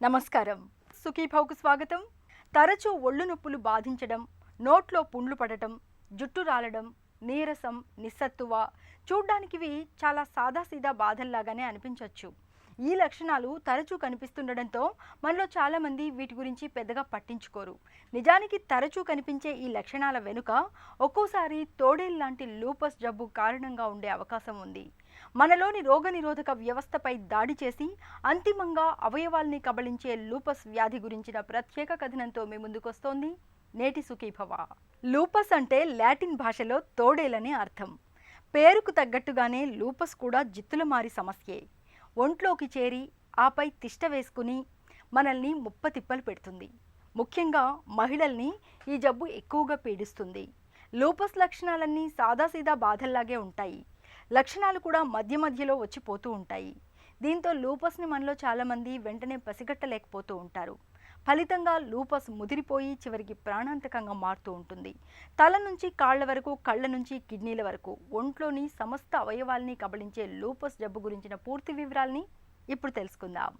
నమస్కారం. సుఖీభావుకు స్వాగతం. తరచూ ఒళ్ళు నొప్పులు బాధించడం, నోట్లో పుండ్లు పడటం, జుట్టు రాలడం, నీరసం, నిస్సత్తువ చూడ్డానికి ఇవి చాలా సాదాసీదా బాధల్లాగానే అనిపించవచ్చు. ఈ లక్షణాలు తరచూ కనిపిస్తుండడంతో మనలో చాలామంది వీటి గురించి పెద్దగా పట్టించుకోరు. నిజానికి తరచూ కనిపించే ఈ లక్షణాల వెనుక ఒక్కోసారి తోడేలు లాంటి లూపస్ జబ్బు కారణంగా ఉండే అవకాశం ఉంది. మనలోని రోగనిరోధక వ్యవస్థపై దాడి చేసి అంతిమంగా అవయవాల్ని కబళించే లూపస్ వ్యాధి గురించిన ప్రత్యేక కథనంతో మీ ముందుకొస్తోంది నేటి సుఖీభవ. లూపస్ అంటే లాటిన్ భాషలో తోడేలని అర్థం. పేరుకు తగ్గట్టుగానే లూపస్ కూడా జిత్తులమారి సమస్యే. ఒంట్లోకి చేరి ఆపై తిష్ట వేసుకుని మనల్ని ముప్పతిప్పలు పెడుతుంది. ముఖ్యంగా మహిళల్ని ఈ జబ్బు ఎక్కువగా పీడిస్తుంది. లూపస్ లక్షణాలన్నీ సాదాసీదా బాధల్లాగే ఉంటాయి. లక్షణాలు కూడా మధ్య మధ్యలో వచ్చిపోతూ ఉంటాయి. దీంతో లూపస్ని మనలో చాలామంది వెంటనే పసిగట్టలేకపోతూ ఉంటారు. ఫలితంగా లూపస్ ముదిరిపోయి చివరికి ప్రాణాంతకంగా మారుతూ ఉంటుంది. తల నుంచి కాళ్ల వరకు, కళ్ళ నుంచి కిడ్నీల వరకు ఒంట్లోని సమస్త అవయవాల్ని కబళించే లూపస్ జబ్బు గురించిన పూర్తి వివరాల్ని ఇప్పుడు తెలుసుకుందాం.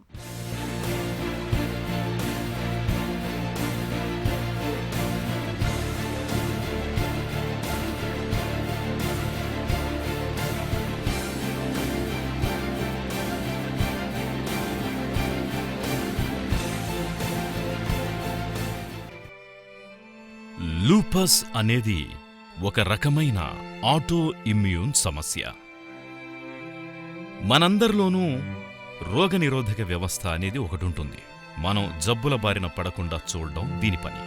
లూపస్ అనేది ఒక రకమైన ఆటో ఇమ్యూన్ సమస్య. మనందరిలోనూ రోగనిరోధక వ్యవస్థ అనేది ఒకటుంటుంది. మనం జబ్బుల బారిన పడకుండా చూడడం దీని పని.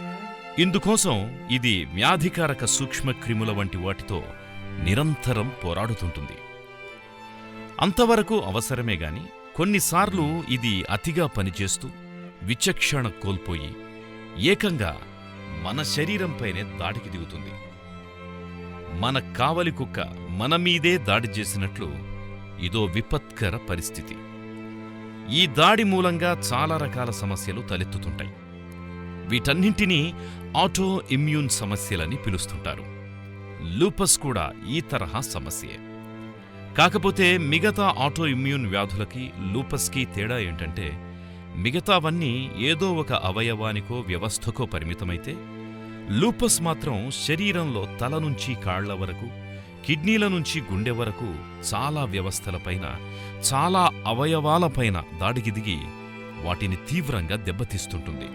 ఇందుకోసం ఇది వ్యాధికారక సూక్ష్మక్రిముల వంటి వాటితో నిరంతరం పోరాడుతుంటుంది. అంతవరకు అవసరమే గాని కొన్నిసార్లు ఇది అతిగా పనిచేస్తూ విచక్షణ కోల్పోయి ఏకంగా మన శరీరంపైనే దాడికి దిగుతుంది. మన కావలి కుక్క మన మీదే దాడి చేసినట్లు ఇదో విపత్కర పరిస్థితి. ఈ దాడి మూలంగా చాలా రకాల సమస్యలు తలెత్తుతుంటాయి. వీటన్నింటినీ ఆటో ఇమ్యూన్ సమస్యలని పిలుస్తుంటారు. లూపస్ కూడా ఈ తరహా సమస్యే. కాకపోతే మిగతా ఆటో ఇమ్యూన్ వ్యాధులకి లూపస్కి తేడా ఏంటంటే మిగతావన్నీ ఏదో ఒక అవయవానికో వ్యవస్థకో పరిమితమైతే లూపస్ మాత్రం శరీరంలో తల నుంచి కాళ్ల వరకు, కిడ్నీల నుంచి గుండె వరకు చాలా వ్యవస్థలపైన, చాలా అవయవాలపైన దాడికి దిగి వాటిని తీవ్రంగా దెబ్బతీస్తుంటుంది.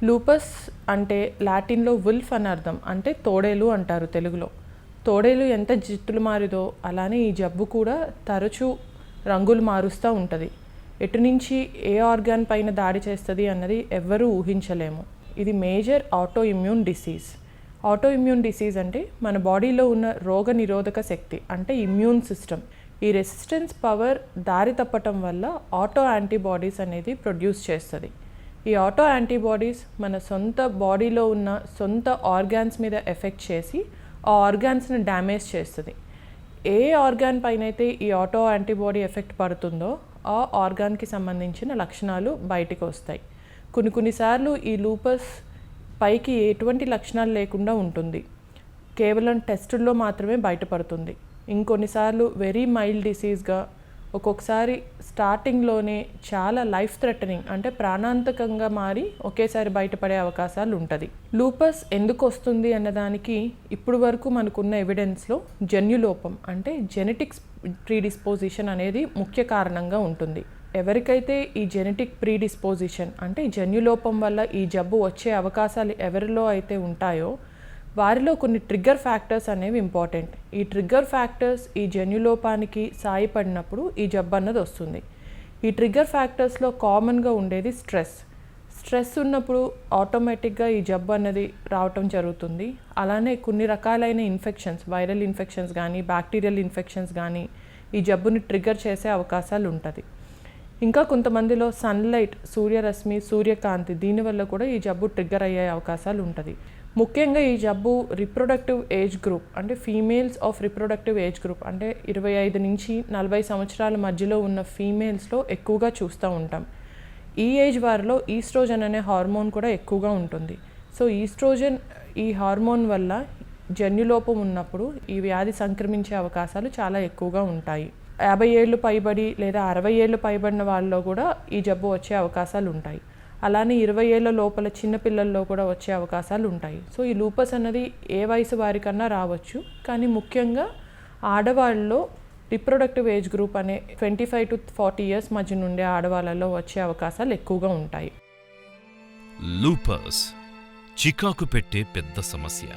లూపస్ అంటే లాటిన్లో వుల్ఫ్ అని అర్థం. అంటే తోడేలు అంటారు తెలుగులో. తోడేలు ఎంత జిత్తులు మారిదో అలానే ఈ జబ్బు కూడా తరచూ రంగులు మారుస్తూ ఉంటుంది. ఎటు నుంచి ఏ ఆర్గాన్ పైన దాడి చేస్తుంది అన్నది ఎవ్వరూ ఊహించలేము. ఇది major auto immune disease. Auto immune disease అంటే మన బాడీలో ఉన్న రోగ నిరోధక శక్తి అంటే ఇమ్యూన్ సిస్టమ్. ఈ రెసిస్టెన్స్ పవర్ దారి తప్పటం వల్ల ఆటో యాంటీబాడీస్ అనేది ప్రొడ్యూస్ చేస్తుంది. ఈ ఆటో యాంటీబాడీస్ మన సొంత బాడీలో ఉన్న సొంత ఆర్గాన్స్ మీద ఎఫెక్ట్ చేసి ఆ ఆర్గాన్స్ని డ్యామేజ్ చేస్తుంది. ఏ ఆర్గాన్ పైన అయితే ఈ ఆటో యాంటీబాడీ ఎఫెక్ట్ పడుతుందో ఆ ఆర్గాన్కి సంబంధించిన లక్షణాలు బయటికి వస్తాయి. కొన్నిసార్లు ఈ లూపస్ పైకి ఎటువంటి లక్షణాలు లేకుండా ఉంటుంది. కేవలం టెస్టుల్లో మాత్రమే బయటపడుతుంది. ఇంకొన్నిసార్లు వెరీ మైల్డ్ డిసీజ్గా, ఒక్కొక్కసారి స్టార్టింగ్లోనే చాలా లైఫ్ థ్రెటనింగ్ అంటే ప్రాణాంతకంగా మారి ఒకేసారి బయటపడే అవకాశాలు ఉంటుంది. లూపస్ ఎందుకు వస్తుంది అన్నదానికి ఇప్పుడు వరకు మనకున్న ఎవిడెన్స్లో జన్యులోపం అంటే జెనెటిక్స్ ప్రీడిస్పోజిషన్ అనేది ముఖ్య కారణంగా ఉంటుంది. ఎవరికైతే ఈ జెనెటిక్ ప్రీడిస్పోజిషన్ అంటే జన్యులోపం వల్ల ఈ జబ్బు వచ్చే అవకాశాలు ఎవరిలో అయితే ఉంటాయో వారిలో కొన్ని ట్రిగ్గర్ ఫ్యాక్టర్స్ అనేవి ఇంపార్టెంట్. ఈ ట్రిగ్గర్ ఫ్యాక్టర్స్ ఈ జన్యులోపానికి సాయపడినప్పుడు ఈ జబ్బు అన్నది వస్తుంది. ఈ ట్రిగ్గర్ ఫ్యాక్టర్స్లో కామన్గా ఉండేది స్ట్రెస్ ఉన్నప్పుడు ఆటోమేటిక్గా ఈ జబ్బు అన్నది రావటం జరుగుతుంది. అలానే కొన్ని రకాలైన ఇన్ఫెక్షన్స్, వైరల్ ఇన్ఫెక్షన్స్ కానీ బ్యాక్టీరియల్ ఇన్ఫెక్షన్స్ కానీ ఈ జబ్బుని ట్రిగ్గర్ చేసే అవకాశాలు ఉంటుంది. ఇంకా కొంతమందిలో సన్లైట్, సూర్యరశ్మి, సూర్యకాంతి దీనివల్ల కూడా ఈ జబ్బు ట్రిగ్గర్ అయ్యే అవకాశాలు ఉంటుంది. ముఖ్యంగా ఈ జబ్బు రిప్రొడక్టివ్ ఏజ్ గ్రూప్ అంటే females of reproductive age group అంటే 25 నుంచి 40 సంవత్సరాల మధ్యలో ఉన్న ఫీమేల్స్లో ఎక్కువగా చూస్తూ ఉంటాం. ఈ ఏజ్ వారిలో ఈస్ట్రోజన్ అనే హార్మోన్ కూడా ఎక్కువగా ఉంటుంది. సో ఈస్ట్రోజన్ ఈ హార్మోన్ వల్ల జన్యులోపం ఉన్నప్పుడు ఈ వ్యాధి సంక్రమించే అవకాశాలు చాలా ఎక్కువగా ఉంటాయి. 50 ఏళ్ళు పైబడి లేదా 60 ఏళ్ళు పైబడిన వాళ్ళలో కూడా ఈ జబ్బు వచ్చే అవకాశాలు ఉంటాయి. అలానే 20 ఏళ్ళ లోపల చిన్న పిల్లల్లో కూడా వచ్చే అవకాశాలు ఉంటాయి. సో ఈ లూపస్ అన్నది ఏ వయసు వారికన్నా రావచ్చు, కానీ ముఖ్యంగా ఆడవాళ్ళలో రిప్రొడక్టివ్ ఏజ్ గ్రూప్ అనే 25 to 40 ఇయర్స్ మధ్య నుండే ఆడవాళ్ళలో వచ్చే అవకాశాలు ఎక్కువగా ఉంటాయి. లూపస్ చికాకు పెట్టే పెద్ద సమస్య,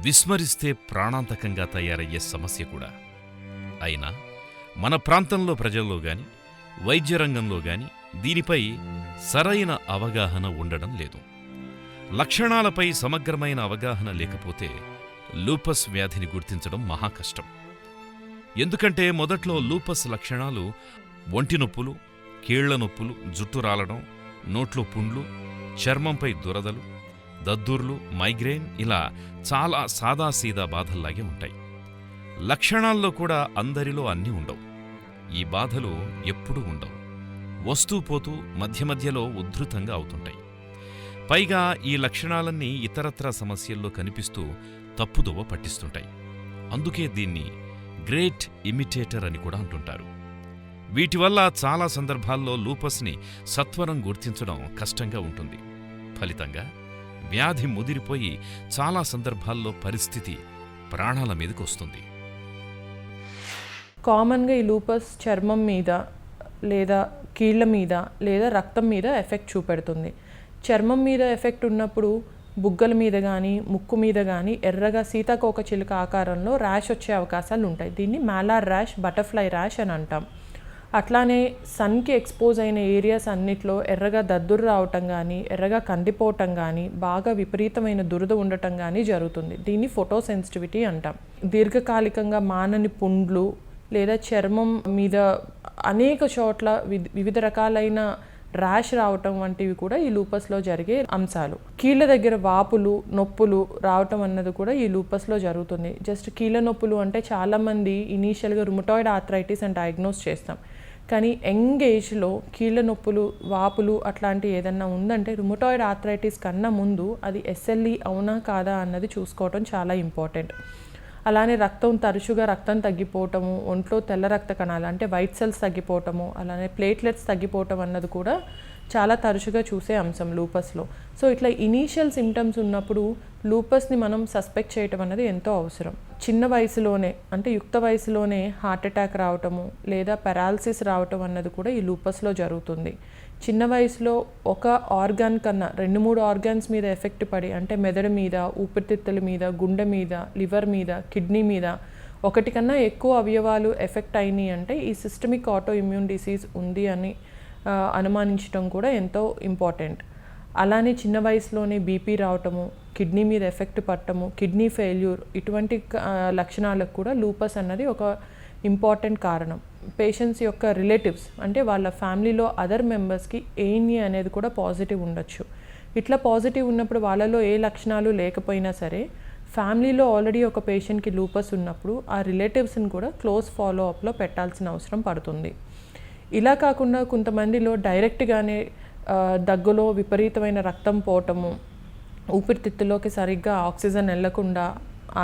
విస్మరిస్తే ప్రాణాంతకంగా తయారయ్యే సమస్య కూడా. అయినా మన ప్రాంతంలో ప్రజల్లో గాని వైద్య రంగంలో గాని దీనిపై సరైన అవగాహన ఉండడం లేదు. లక్షణాలపై సమగ్రమైన అవగాహన లేకపోతే లూపస్ వ్యాధిని గుర్తించడం మహాకష్టం. ఎందుకంటే మొదట్లో లూపస్ లక్షణాలు ఒంటి నొప్పులు, కీళ్ల నొప్పులు, జుట్టు రాలడం, నోట్లో పుండ్లు, చర్మంపై దురదలు, దద్దుర్లు, మైగ్రేన్ ఇలా చాలా సాదాసీదా బాధల్లాగే ఉంటాయి. లక్షణాల్లో కూడా అందరిలో అన్నీ ఉండవు. ఈ బాధలు ఎప్పుడూ ఉండవు, వస్తూ పోతూ మధ్య మధ్యలో ఉద్ధృతంగా అవుతుంటాయి. పైగా ఈ లక్షణాలన్నీ ఇతరత్రా సమస్యల్లో కనిపిస్తూ తప్పుదోవ పట్టిస్తుంటాయి. అందుకే దీన్ని గ్రేట్ ఇమిటేటర్ అని కూడా అంటుంటారు. వీటి వల్ల చాలా సందర్భాల్లో లూపస్ని సత్వరం గుర్తించడం కష్టంగా ఉంటుంది. ఫలితంగా వ్యాధి ముదిరిపోయి చాలా సందర్భాల్లో పరిస్థితి ప్రాణాల మీదకు వస్తుంది. కామన్గా ఈ లూపస్ చర్మం మీద లేదా కీళ్ళ మీద లేదా రక్తం మీద ఎఫెక్ట్ చూపెడుతుంది. చర్మం మీద ఎఫెక్ట్ ఉన్నప్పుడు బుగ్గల మీద కానీ ముక్కు మీద కానీ ఎర్రగా సీతాకోక చిలుక ఆకారంలో ర్యాష్ వచ్చే అవకాశాలు ఉంటాయి. దీన్ని మాలార్ ర్యాష్, బటర్ఫ్లై ర్యాష్ అని అంటాం. అట్లానే సన్కి ఎక్స్పోజ్ అయిన ఏరియాస్ అన్నిట్లో ఎర్రగా దద్దురు రావటం కానీ ఎర్రగా కందిపోవటం కానీ బాగా విపరీతమైన దురద ఉండటం కానీ జరుగుతుంది. దీన్ని ఫోటోసెన్సిటివిటీ అంటాం. దీర్ఘకాలికంగా మానని పుండ్లు లేదా చర్మం మీద అనేక చోట్ల వివిధ రకాలైన ర్యాష్ రావటం వంటివి కూడా ఈ లూపస్లో జరిగే అంశాలు. కీళ్ళ దగ్గర వాపులు, నొప్పులు రావటం అన్నది కూడా ఈ లూపస్లో జరుగుతుంది. జస్ట్ కీళ్ళ నొప్పులు అంటే చాలామంది ఇనీషియల్గా రుమటాయిడ్ ఆర్థరైటిస్ అని డయాగ్నోస్ చేస్తాం. కానీ యంగ్ ఏజ్లో కీళ్ళ నొప్పులు, వాపులు అట్లాంటి ఏదన్నా ఉందంటే రుమటాయిడ్ ఆర్థరైటిస్ కన్నా ముందు అది SLE అవునా కాదా అన్నది చూసుకోవటం చాలా ఇంపార్టెంట్. అలానే తరచుగా రక్తం తగ్గిపోవటము, ఒంట్లో తెల్ల రక్త కణాలు అంటే వైట్ సెల్స్ తగ్గిపోవటము, అలానే ప్లేట్లెట్స్ తగ్గిపోవటం అన్నది కూడా చాలా తరచుగా చూసే అంశం లూపస్లో. సో ఇట్లా ఇనీషియల్ సిమ్టమ్స్ ఉన్నప్పుడు లూపస్ని మనం సస్పెక్ట్ చేయటం అన్నది ఎంతో అవసరం. చిన్న వయసులోనే అంటే యుక్త వయసులోనే హార్ట్ అటాక్ రావటము లేదా పెరాలసిస్ రావటం అన్నది కూడా ఈ లూపస్లో జరుగుతుంది. చిన్న వయసులో ఒక ఆర్గాన్ కన్నా 2-3 ఆర్గాన్స్ మీద ఎఫెక్ట్ పడి అంటే మెదడు మీద, ఊపిరితిత్తుల మీద, గుండె మీద, లివర్ మీద, కిడ్నీ మీద ఒకటి కన్నా ఎక్కువ అవయవాలు ఎఫెక్ట్ అయినాయి అంటే ఈ సిస్టమిక్ ఆటో ఇమ్యూన్ డిసీజ్ ఉంది అని అనుమానించడం కూడా ఎంతో ఇంపార్టెంట్. అలానే చిన్న వయసులోనే బీపీ రావటము, కిడ్నీ మీద ఎఫెక్ట్ పట్టము, కిడ్నీ ఫెయిల్యూర్ ఇటువంటి లక్షణాలకు కూడా లూపస్ అన్నది ఒక ఇంపార్టెంట్ కారణం. పేషెంట్స్ యొక్క రిలేటివ్స్ అంటే వాళ్ళ ఫ్యామిలీలో అదర్ మెంబర్స్కి ANA అనేది కూడా పాజిటివ్ ఉండొచ్చు. ఇట్లా పాజిటివ్ ఉన్నప్పుడు వాళ్ళలో ఏ లక్షణాలు లేకపోయినా సరే ఫ్యామిలీలో ఆల్రెడీ ఒక పేషెంట్కి లూపస్ ఉన్నప్పుడు ఆ రిలేటివ్స్ని కూడా క్లోజ్ ఫాలో అప్లో పెట్టాల్సిన అవసరం పడుతుంది. ఇలా కాకుండా కొంతమందిలో డైరెక్ట్గానే దగ్గులో విపరీతమైన రక్తం పోవటము, ఊపిరితిత్తులోకి సరిగ్గా ఆక్సిజన్ వెళ్ళకుండా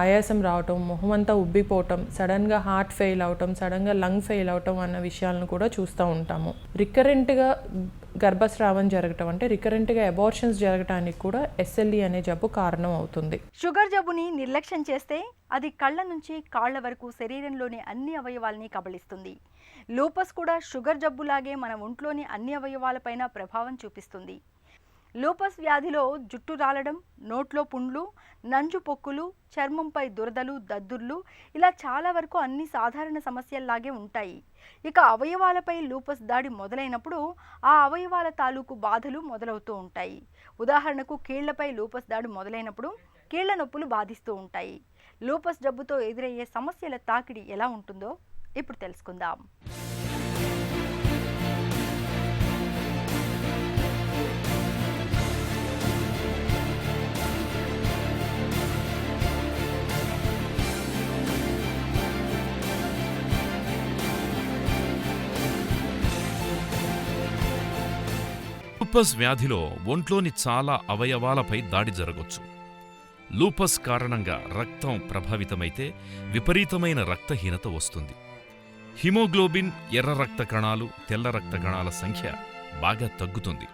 ఆయాసం రావటం, మొహమంతా ఉబ్బిపోవటం, సడన్గా హార్ట్ ఫెయిల్ అవటం, సడన్గా లంగ్ ఫెయిల్ అవటం అన్న విషయాలను కూడా చూస్తూ ఉంటాము. రికరెంట్గా గర్భస్రావం జరగటం అంటే రికరెంట్గా అబార్షన్స్ జరగటానికి కూడా SLE అనే జబ్బు కారణం అవుతుంది. షుగర్ జబ్బుని నిర్లక్ష్యం చేస్తే అది కళ్ళ నుంచి కాళ్ల వరకు శరీరంలోని అన్ని అవయవాల్ని కబళిస్తుంది. లూపస్ కూడా షుగర్ జబ్బులాగే మన ఒంట్లోని అన్ని అవయవాలపైన ప్రభావం చూపిస్తుంది. లూపస్ వ్యాధిలో జుట్టు రాలడం, నోట్లో పుండ్లు, నంజు పొక్కులు, చర్మంపై దురదలు, దద్దుర్లు ఇలా చాలా వరకు అన్ని సాధారణ సమస్యల్లాగే ఉంటాయి. ఇక అవయవాలపై లూపస్ దాడి మొదలైనప్పుడు ఆ అవయవాల తాలూకు బాధలు మొదలవుతూ ఉంటాయి. ఉదాహరణకు కీళ్లపై లూపస్ దాడి మొదలైనప్పుడు కీళ్ల నొప్పులు బాధిస్తూ ఉంటాయి. లూపస్ జబ్బుతో ఎదురయ్యే సమస్యల తాకిడి ఎలా ఉంటుందో ఇప్పుడు తెలుసుకుందాం. లూపస్ వ్యాధిలో ఒంట్లోని చాలా అవయవాలపై దాడి జరగొచ్చు. లూపస్ కారణంగా రక్తం ప్రభావితమైతే విపరీతమైన రక్తహీనత వస్తుంది. హిమోగ్లోబిన్, ఎర్ర రక్త కణాలు, తెల్ల రక్త కణాల సంఖ్య బాగా తగ్గుతుంది.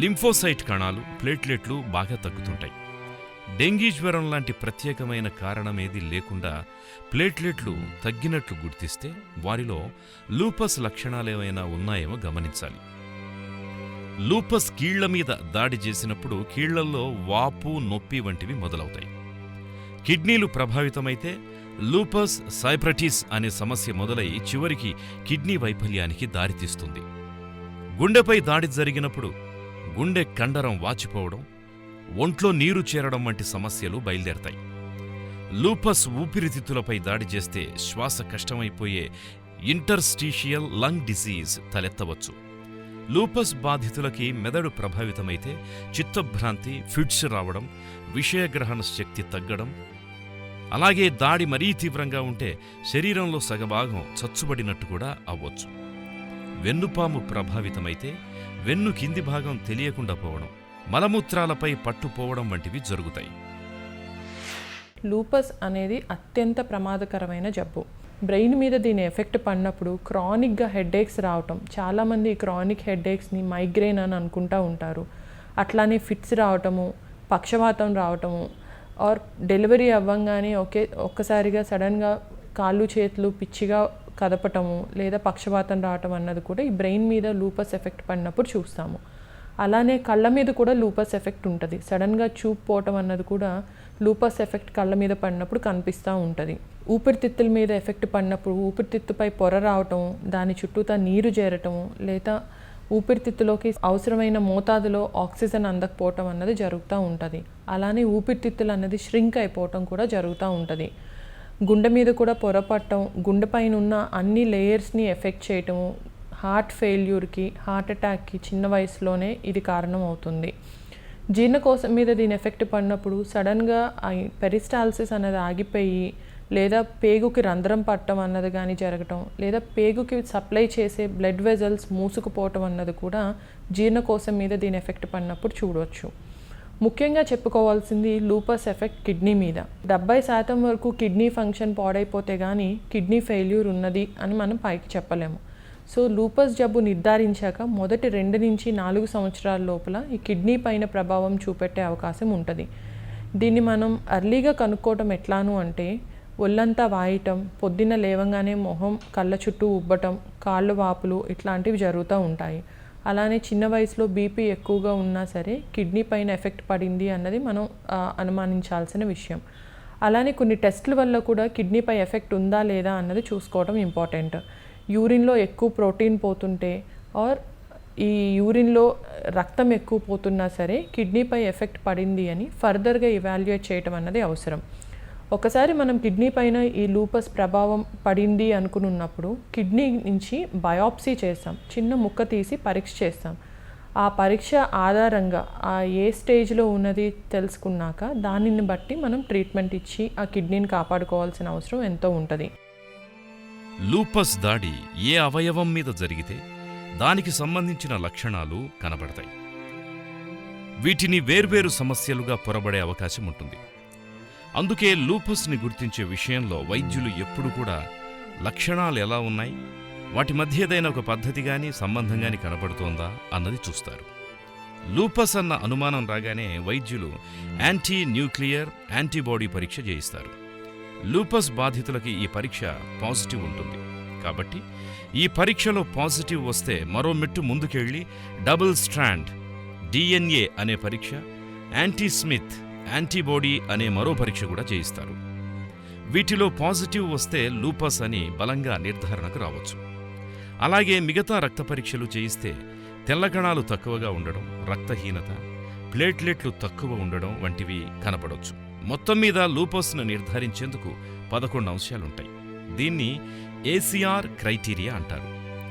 లింఫోసైట్ కణాలు, ప్లేట్లెట్లు బాగా తగ్గుతుంటాయి. డెంగీ జ్వరం లాంటి ప్రత్యేకమైన కారణమేదీ లేకుండా ప్లేట్లెట్లు తగ్గినట్లు గుర్తిస్తే వారిలో లూపస్ లక్షణాలేమైనా ఉన్నాయేమో గమనించాలి. లూపస్ కీళ్ల మీద దాడి చేసినప్పుడు కీళ్లల్లో వాపు, నొప్పి వంటివి మొదలవుతాయి. కిడ్నీలు ప్రభావితమైతే లూపస్ సైప్రటిస్ అనే సమస్య మొదలై చివరికి కిడ్నీ వైఫల్యానికి దారితీస్తుంది. గుండెపై దాడి జరిగినప్పుడు గుండె కండరం వాచిపోవడం, ఒంట్లో నీరు చేరడం వంటి సమస్యలు బయలుదేరతాయి. లూపస్ ఊపిరితిత్తులపై దాడి చేస్తే శ్వాస కష్టమైపోయే ఇంటర్స్టీషియల్ లంగ్ డిసీజ్ తలెత్తవచ్చు. లూపస్ బాధితులకి మెదడు ప్రభావితమైతే చిత్తభ్రాంతి, ఫిట్స్ రావడం, విషయగ్రహణ శక్తి తగ్గడం, అలాగే దాడి మరీ తీవ్రంగా ఉంటే శరీరంలో సగభాగం చచ్చుబడినట్టు కూడా అవ్వచ్చు. వెన్నుపాము ప్రభావితమైతే వెన్ను కింది భాగం తెలియకుండా పోవడం, మలమూత్రాలపై పట్టుపోవడం వంటివి జరుగుతాయి. లూపస్ అనేది అత్యంత ప్రమాదకరమైన జబ్బు. బ్రెయిన్ మీద దీని ఎఫెక్ట్ పడినప్పుడు క్రానిక్గా హెడేక్స్ రావటం, చాలామంది క్రానిక్ హెడేక్స్ని మైగ్రేన్ అని అనుకుంటూ ఉంటారు. అట్లానే ఫిట్స్ రావటము, పక్షవాతం రావటము, ఆర్ డెలివరీ అవ్వంగానే ఒక్కసారిగా సడన్గా కాళ్ళు చేతులు పిచ్చిగా కదపటము లేదా పక్షవాతం రావటం అన్నది కూడా ఈ బ్రెయిన్ మీద లూపస్ ఎఫెక్ట్ పడినప్పుడు చూస్తాము. అలానే కళ్ళ మీద కూడా లూపస్ ఎఫెక్ట్ ఉంటుంది. సడన్గా చూపు పోవటం అన్నది కూడా లూపస్ ఎఫెక్ట్ కళ్ళ మీద పడినప్పుడు కనిపిస్తూ ఉంటుంది. ఊపిరితిత్తుల మీద ఎఫెక్ట్ పడినప్పుడు ఊపిరితిత్తుపై పొర రావటం, దాని చుట్టూతా నీరు చేరటము, లేదా ఊపిరితిత్తులోకి అవసరమైన మోతాదులో ఆక్సిజన్ అందకపోవటం అన్నది జరుగుతూ ఉంటుంది. అలానే ఊపిరితిత్తులు అన్నది ష్రింక్ అయిపోవటం కూడా జరుగుతూ ఉంటుంది. గుండె మీద కూడా పొర పట్టడం, గుండె పైన ఉన్న అన్ని లేయర్స్ని ఎఫెక్ట్ చేయటము, హార్ట్ ఫెయిల్యూర్కి, హార్ట్ అటాక్కి చిన్న వయసులోనే ఇది కారణం అవుతుంది. జీర్ణకోశం మీద దీని ఎఫెక్ట్ పడినప్పుడు సడన్గా పెరిస్టాల్సిస్ అనేది ఆగిపోయి, లేదా పేగుకి రంధ్రం పట్టడం అన్నది కానీ జరగటం, లేదా పేగుకి సప్లై చేసే బ్లడ్ వెజల్స్ మూసుకుపోవటం అన్నది కూడా జీర్ణకోశం మీద దీని ఎఫెక్ట్ పడినప్పుడు చూడవచ్చు. ముఖ్యంగా చెప్పుకోవాల్సింది లూపస్ ఎఫెక్ట్ కిడ్నీ మీద. 70% వరకు కిడ్నీ ఫంక్షన్ పాడైపోతే కానీ కిడ్నీ ఫెయిల్యూర్ ఉన్నది అని మనం పైకి చెప్పలేము. సో లూపస్ జబ్బు నిర్ధారించాక మొదటి 2 నుంచి 4 సంవత్సరాల లోపల ఈ కిడ్నీ పైన ప్రభావం చూపెట్టే అవకాశం ఉంటుంది. దీన్ని మనం అర్లీగా కనుక్కోవటం ఎట్లాను అంటే, ఒళ్ళంతా వాయటం, పొద్దున్న లేవంగానే మొహం కళ్ళ చుట్టూ ఉబ్బటం, కాళ్ళు వాపులు ఇట్లాంటివి జరుగుతూ ఉంటాయి. అలానే చిన్న వయసులో బీపీ ఎక్కువగా ఉన్నా సరే కిడ్నీ పైన ఎఫెక్ట్ పడింది అన్నది మనం అనుమానించాల్సిన విషయం. అలానే కొన్ని టెస్టుల వల్ల కూడా కిడ్నీపై ఎఫెక్ట్ ఉందా లేదా అన్నది చూసుకోవడం ఇంపార్టెంట్. యూరిన్లో ఎక్కువ ప్రోటీన్ పోతుంటే ఆర్ ఈ యూరిన్లో రక్తం ఎక్కువ పోతున్నా సరే కిడ్నీపై ఎఫెక్ట్ పడింది అని ఫర్దర్గా ఇవాల్యుయేట్ చేయటం అన్నది అవసరం. ఒకసారి మనం కిడ్నీ పైన ఈ లూపస్ ప్రభావం పడింది అనుకున్నప్పుడు కిడ్నీ నుంచి బయాప్సీ చేస్తాం, చిన్న ముక్క తీసి పరీక్ష చేస్తాం. ఆ పరీక్ష ఆధారంగా ఆ ఏ స్టేజ్లో ఉన్నది తెలుసుకున్నాక దానిని బట్టి మనం ట్రీట్మెంట్ ఇచ్చి ఆ కిడ్నీని కాపాడుకోవాల్సిన అవసరం ఎంతో ఉంటుంది. లూపస్ దాడి ఏ అవయవం మీద జరిగితే దానికి సంబంధించిన లక్షణాలు కనబడతాయి. వీటిని వేర్వేరు సమస్యలుగా పొరబడే అవకాశం ఉంటుంది. అందుకే లూపస్ని గుర్తించే విషయంలో వైద్యులు ఎప్పుడు కూడా లక్షణాలు ఎలా ఉన్నాయి, వాటి మధ్య ఏదైనా ఒక పద్ధతి కానీ సంబంధం కానీ కనబడుతోందా అన్నది చూస్తారు. లూపస్ అన్న అనుమానం రాగానే వైద్యులు యాంటీ న్యూక్లియర్ యాంటీబాడీ పరీక్ష చేయిస్తారు. లూపస్ బాధితులకి ఈ పరీక్ష పాజిటివ్ ఉంటుంది కాబట్టి ఈ పరీక్షలో పాజిటివ్ వస్తే మరో మెట్టు ముందుకెళ్ళి డబుల్ స్ట్రాండ్ DNA అనే పరీక్ష, యాంటీ స్మిత్ యాంటీబాడీ అనే మరో పరీక్ష కూడా చేయిస్తారు. వీటిలో పాజిటివ్ వస్తే లూపస్ అని బలంగా నిర్ధారణకు రావచ్చు. అలాగే మిగతా రక్త పరీక్షలు చేయిస్తే తెల్ల కణాలు తక్కువగా ఉండడం, రక్తహీనత, ప్లేట్లెట్లు తక్కువ ఉండడం వంటివి కనపడవచ్చు. మొత్తం మీద లూపస్ను నిర్ధారించేందుకు 11 అంశాలుంటాయి. దీన్ని ACR క్రైటీరియా అంటారు.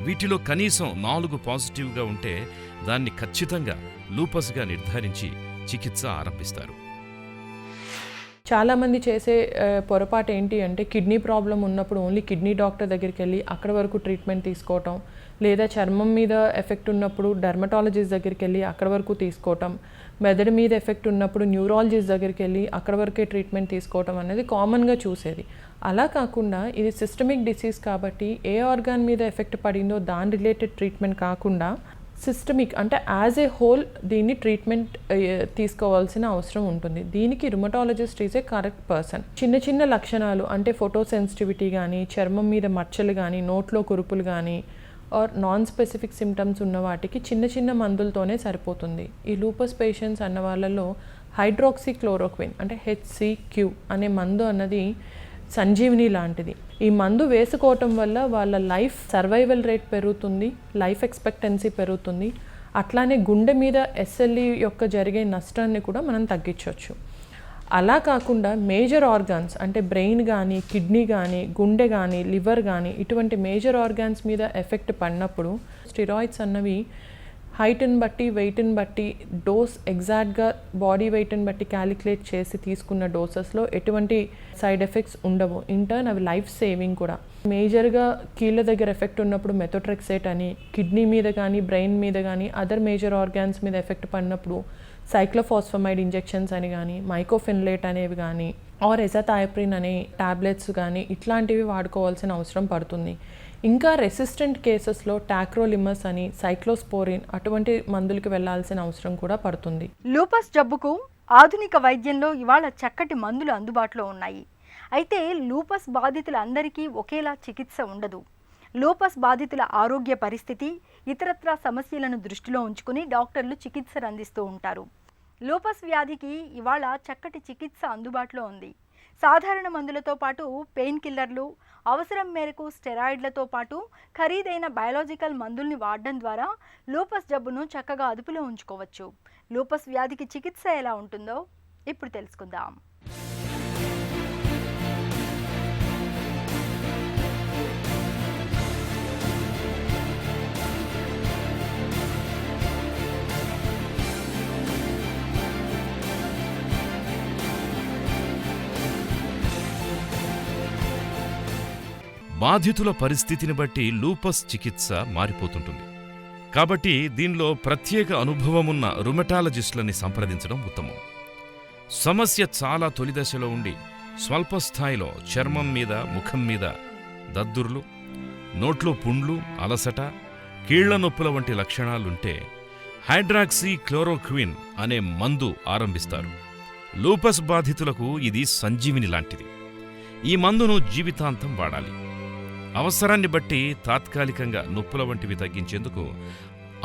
వీటిలో కనీసం 4 పాజిటివ్గా ఉంటే దాన్ని ఖచ్చితంగా లూపస్గా నిర్ధారించి చికిత్స ఆరంభిస్తారు. చాలామంది చేసే పొరపాటు ఏంటి అంటే కిడ్నీ ప్రాబ్లం ఉన్నప్పుడు ఓన్లీ కిడ్నీ డాక్టర్ దగ్గరికి వెళ్ళి అక్కడ వరకు ట్రీట్మెంట్ తీసుకోవటం, లేదా చర్మం మీద ఎఫెక్ట్ ఉన్నప్పుడు డెర్మటాలజిస్ట్ దగ్గరికి వెళ్ళి అక్కడ వరకు తీసుకోవటం, మెదడు మీద ఎఫెక్ట్ ఉన్నప్పుడు న్యూరాలజిస్ట్ దగ్గరికి వెళ్ళి అక్కడ వరకే ట్రీట్మెంట్ తీసుకోవటం అనేది కామన్గా చూసేది. అలా కాకుండా ఇది సిస్టమిక్ డిసీజ్ కాబట్టి ఏ ఆర్గాన్ మీద ఎఫెక్ట్ పడిందో దాని రిలేటెడ్ ట్రీట్మెంట్ కాకుండా సిస్టమిక్ అంటే యాజ్ ఏ హోల్ దీన్ని ట్రీట్మెంట్ తీసుకోవాల్సిన అవసరం ఉంటుంది. దీనికి rheumatologist is a correct person. చిన్న చిన్న లక్షణాలు అంటే ఫోటో సెన్సిటివిటీ కానీ, చర్మం మీద మచ్చలు కానీ, నోట్లో కురుపులు కానీ ఆర్ నాన్ స్పెసిఫిక్ సిమ్టమ్స్ ఉన్న వాటికి చిన్న చిన్న మందులతోనే సరిపోతుంది. ఈ లూపస్ పేషెంట్స్ అన్న వాళ్ళలో హైడ్రాక్సీక్లోరోక్విన్ అంటే HCQ అనే మందు అన్నది సంజీవిని లాంటిది. ఈ మందు వేసుకోవటం వల్ల వాళ్ళ లైఫ్ సర్వైవల్ రేట్ పెరుగుతుంది, లైఫ్ ఎక్స్పెక్టెన్సీ పెరుగుతుంది. అట్లానే గుండె మీద SLE యొక్క జరిగే నష్టాన్ని కూడా మనం తగ్గించవచ్చు. అలా కాకుండా మేజర్ ఆర్గాన్స్ అంటే బ్రెయిన్ కానీ, కిడ్నీ కానీ, గుండె కానీ, లివర్ కానీ ఇటువంటి మేజర్ ఆర్గాన్స్ మీద ఎఫెక్ట్ పడినప్పుడు స్టిరాయిడ్స్ అన్నవి హైట్ని బట్టి, వెయిట్ని బట్టి, డోస్ ఎగ్జాక్ట్గా బాడీ వెయిట్ని బట్టి క్యాలిక్యులేట్ చేసి తీసుకున్న డోసెస్లో ఎటువంటి సైడ్ ఎఫెక్ట్స్ ఉండవు. ఇంటర్న్ అవి లైఫ్ సేవింగ్ కూడా. మేజర్గా కీళ్ళ దగ్గర ఎఫెక్ట్ ఉన్నప్పుడు మెథోట్రెక్సేట్ అని, కిడ్నీ మీద కానీ, బ్రెయిన్ మీద కానీ, అదర్ మేజర్ ఆర్గాన్స్ మీద ఎఫెక్ట్ పడినప్పుడు సైక్లోఫాస్ఫమైడ్ ఇంజెక్షన్స్ అని కానీ, మైకోఫెన్లేట్ అనేవి కానీ, ఆర్ ఎజాథాయప్రిన్ అనే టాబ్లెట్స్ కానీ ఇట్లాంటివి వాడుకోవాల్సిన అవసరం పడుతుంది. ఇంకా రెసిస్టెంట్ కేసెస్లో టాక్రోలిమస్ అని, సైక్లోస్పోరిన్ అటువంటి మందులకి వెళ్లాల్సిన అవసరం కూడా పడుతుంది. లూపస్ జబ్బుకు ఆధునిక వైద్యంలో ఇవాళ చక్కటి మందులు అందుబాటులో ఉన్నాయి. అయితే లూపస్ బాధితులందరికీ ఒకేలా చికిత్స ఉండదు. లూపస్ బాధితుల ఆరోగ్య పరిస్థితి, ఇతరత్రా సమస్యలను దృష్టిలో ఉంచుకుని డాక్టర్లు చికిత్సను అందిస్తూ ఉంటారు. లూపస్ వ్యాధికి ఇవాళ చక్కటి చికిత్స అందుబాటులో ఉంది. సాధారణ మందులతో పాటు పెయిన్ కిల్లర్లు, అవసరం మేరకు స్టెరాయిడ్లతో పాటు ఖరీదైన బయాలజికల్ మందుల్ని వాడడం ద్వారా లూపస్ జబ్బును చక్కగా అదుపులో ఉంచుకోవచ్చు. లూపస్ వ్యాధికి చికిత్స ఎలా ఉంటుందో ఇప్పుడు తెలుసుకుందాం. బాధితుల పరిస్థితిని బట్టి లూపస్ చికిత్స మారిపోతుంటుంది. కాబట్టి దీనిలో ప్రత్యేక అనుభవమున్న రుమటాలజిస్టులని సంప్రదించడం ఉత్తమం. సమస్య చాలా తొలి దశలో ఉండి స్వల్ప స్థాయిలో చర్మం మీద, ముఖం మీద దద్దుర్లు, నోట్లో పుండ్లు, అలసట, కీళ్ల నొప్పుల వంటి లక్షణాలుంటే హైడ్రాక్సీక్లోరోక్విన్ అనే మందు ఆరంభిస్తారు. లూపస్ బాధితులకు ఇది సంజీవిని లాంటిది. ఈ మందును జీవితాంతం వాడాలి. అవసరాన్ని బట్టి తాత్కాలికంగా నొప్పుల వంటివి తగ్గించేందుకు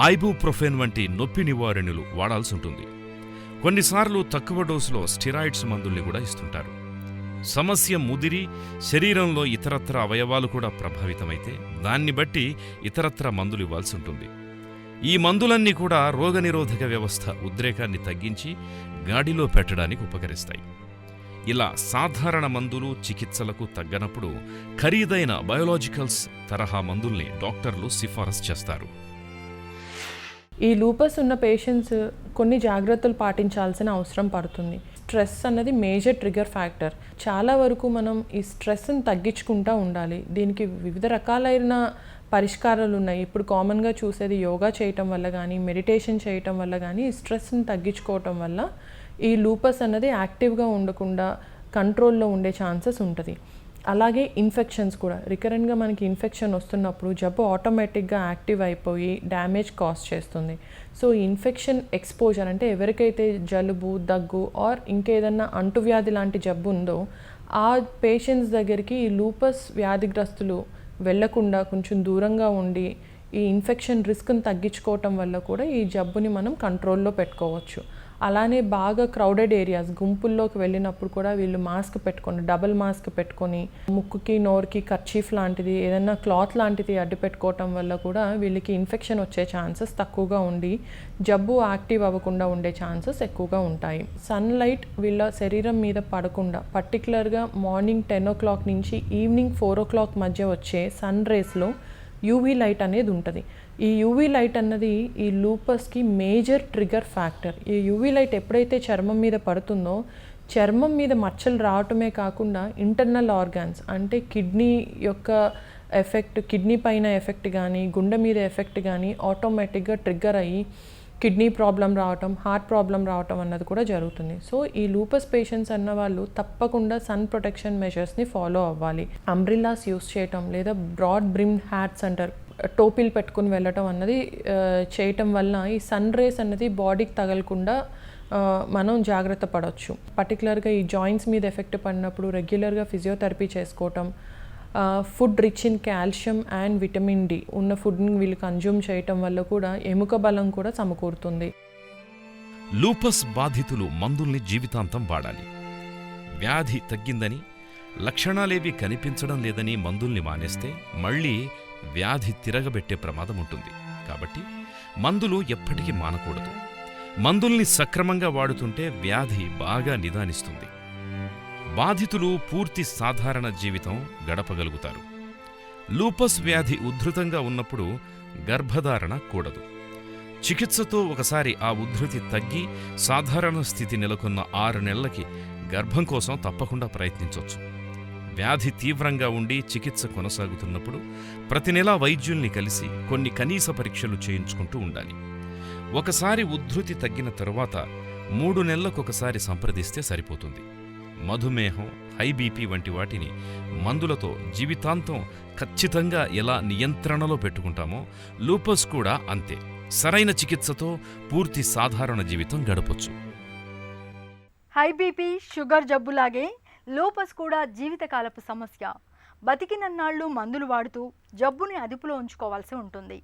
ఐబుప్రోఫెన్ వంటి నొప్పి నివారణలు వాడాల్సి ఉంటుంది. కొన్నిసార్లు తక్కువ డోసులో స్టెరాయిడ్స్ మందుల్ని కూడా ఇస్తుంటారు. సమస్య ముదిరి శరీరంలో ఇతరత్ర అవయవాలు కూడా ప్రభావితమైతే దాన్ని బట్టి ఇతరత్ర మందులు ఇవ్వాల్సి ఉంటుంది. ఈ మందులన్నీ కూడా రోగనిరోధక వ్యవస్థ ఉద్రేకాన్ని తగ్గించి గాడిలో పెట్టడానికి ఉపకరిస్తాయి. ఇలా సాధారణ మందులు చికిత్సలకు తగ్గనప్పుడు ఖరీదైన బయోలాజికల్స్ తరహా మందుల్ని డాక్టర్లు సిఫారసు చేస్తారు. ఈ లూపస్ ఉన్న పేషెంట్స్ కొన్ని జాగ్రత్తలు పాటించాల్సిన అవసరం పడుతుంది. స్ట్రెస్ అన్నది మేజర్ ట్రిగర్ ఫ్యాక్టర్. చాలా వరకు మనం ఈ స్ట్రెస్ని తగ్గించుకుంటూ ఉండాలి. దీనికి వివిధ రకాలైన పరిష్కారాలు ఉన్నాయి. ఇప్పుడు కామన్గా చూసేది యోగా చేయటం వల్ల కానీ, మెడిటేషన్ చేయటం వల్ల కానీ ఈ స్ట్రెస్ని తగ్గించుకోవటం వల్ల ఈ లూపస్ అన్నది యాక్టివ్గా ఉండకుండా కంట్రోల్లో ఉండే ఛాన్సెస్ ఉంటుంది. అలాగే ఇన్ఫెక్షన్స్ కూడా రికరెంట్గా మనకి ఇన్ఫెక్షన్ వస్తున్నప్పుడు జబ్బు ఆటోమేటిక్గా యాక్టివ్ అయిపోయి డ్యామేజ్ కాజ్ చేస్తుంది. సో ఇన్ఫెక్షన్ ఎక్స్పోజర్ అంటే ఎవరికైతే జలుబు, దగ్గు ఆర్ ఇంకేదన్నా అంటువ్యాధి లాంటి జబ్బు ఉందో ఆ పేషెంట్స్ దగ్గరికి ఈ లూపస్ వ్యాధిగ్రస్తులు వెళ్లకుండా కొంచెం దూరంగా ఉండి ఈ ఇన్ఫెక్షన్ రిస్క్ని తగ్గించుకోవటం వల్ల కూడా ఈ జబ్బుని మనం కంట్రోల్లో పెట్టుకోవచ్చు. అలానే బాగా క్రౌడెడ్ ఏరియాస్ గుంపుల్లోకి వెళ్ళినప్పుడు కూడా వీళ్ళు మాస్క్ పెట్టుకొని, డబుల్ మాస్క్ పెట్టుకొని, ముక్కుకి నోరుకి కర్చీఫ్ లాంటిది ఏదైనా క్లాత్ లాంటిది అడ్డు పెట్టుకోవటం వల్ల కూడా వీళ్ళకి ఇన్ఫెక్షన్ వచ్చే ఛాన్సెస్ తక్కువగా ఉండి జబ్బు యాక్టివ్ అవ్వకుండా ఉండే ఛాన్సెస్ ఎక్కువగా ఉంటాయి. సన్లైట్ వీళ్ళ శరీరం మీద పడకుండా పర్టికులర్గా మార్నింగ్ 10 o'clock నుంచి ఈవినింగ్ 4 o'clock మధ్య వచ్చే సన్ రేస్లో యూవీ లైట్ అనేది ఉంటుంది. ఈ యూవీ లైట్ అన్నది ఈ లూపస్కి మేజర్ ట్రిగర్ ఫ్యాక్టర్. ఈ యూవీ లైట్ ఎప్పుడైతే చర్మం మీద పడుతుందో చర్మం మీద మచ్చలు రావటమే కాకుండా ఇంటర్నల్ ఆర్గాన్స్ అంటే కిడ్నీ యొక్క ఎఫెక్ట్, కిడ్నీ పైన ఎఫెక్ట్ కానీ, గుండె మీద ఎఫెక్ట్ కానీ ఆటోమేటిక్గా ట్రిగ్గర్ అయ్యి కిడ్నీ ప్రాబ్లం రావటం, హార్ట్ ప్రాబ్లం రావటం అన్నది కూడా జరుగుతుంది. సో ఈ లూపస్ పేషెంట్స్ అన్న వాళ్ళు తప్పకుండా సన్ ప్రొటెక్షన్ మెజర్స్ని ఫాలో అవ్వాలి. అంబ్రిల్లాస్ యూస్ చేయటం లేదా బ్రాడ్ బ్రిమ్ హ్యాట్స్ అంటారు, టోపీలు పెట్టుకుని వెళ్ళటం అన్నది చేయటం వల్ల ఈ సన్ రేస్ అన్నది బాడీకి తగలకుండా మనం జాగ్రత్త పడవచ్చు. పర్టికులర్గా ఈ జాయింట్స్ మీద ఎఫెక్ట్ పడినప్పుడు రెగ్యులర్గా ఫిజియోథెరపీ చేసుకోవటం, food rich in calcium and vitamin D ఉన్న ఫుడ్ని వీళ్ళు కన్జ్యూమ్ చేయటం వల్ల కూడా ఎముక బలం కూడా సమకూరుతుంది. లూపస్ బాధితులు మందుల్ని జీవితాంతం వాడాలి. వ్యాధి తగ్గిందని, లక్షణాలేవి కనిపించడం లేదని మందుల్ని మానేస్తే మళ్ళీ వ్యాధి తిరగబెట్టే ప్రమాదం ఉంటుంది. కాబట్టి మందులు ఎప్పటికీ మానకూడదు. మందుల్ని సక్రమంగా వాడుతుంటే వ్యాధి బాగా నిదానిస్తుంది. బాధితులు పూర్తి సాధారణ జీవితం గడపగలుగుతారు. లూపస్ వ్యాధి ఉధృతంగా ఉన్నప్పుడు గర్భధారణ కూడదు. చికిత్సతో ఒకసారి ఆ ఉధృతి తగ్గి సాధారణ స్థితి నెలకొన్న 6 నెలలకి గర్భం కోసం తప్పకుండా ప్రయత్నించవచ్చు. వ్యాధి తీవ్రంగా ఉండి చికిత్స కొనసాగుతున్నప్పుడు ప్రతి నెలా వైద్యుల్ని కలిసి కొన్ని కనీస పరీక్షలు చేయించుకుంటూ ఉండాలి. ఒకసారి ఉధృతి తగ్గిన తరువాత 3 నెలలకొకసారి సంప్రదిస్తే సరిపోతుంది. మధుమేహం, హై బీపీ వంటి వాటిని మందులతో జీవితాంతం ఖచ్చితంగా ఎలా నియంత్రణలో పెట్టుకుంటామో లూపస్ కూడా అంతే. సరైన చికిత్సతో పూర్తి సాధారణ జీవితం గడపొచ్చు. హై బీపీ, షుగర్ జబ్బులాగే లూపస్ కూడా జీవితకాలపు సమస్య. బతికినన్నాళ్ళు మందులు వాడుతూ జబ్బుని అదుపులో ఉంచుకోవాల్సి ఉంటుంది.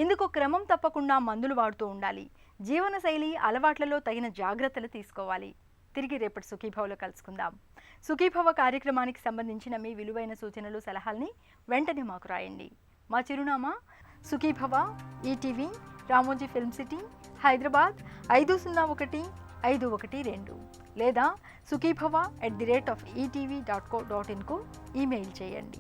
ఇందుకు క్రమం తప్పకుండా మందులు వాడుతూ ఉండాలి. జీవనశైలి అలవాట్లలో తగిన జాగ్రత్తలు తీసుకోవాలి. తిరిగి రేపటి సుఖీభవలో కలుసుకుందాం. సుఖీభవ కార్యక్రమానికి సంబంధించిన మీ విలువైన సూచనలు, సలహాల్ని వెంటనే మాకు రాయండి. మా చిరునామా Sukhibhava, ETV, Ramoji film city, Hyderabad 501512 లేదా sukhibhava@etv.co.in కు ఈమెయిల్ చేయండి.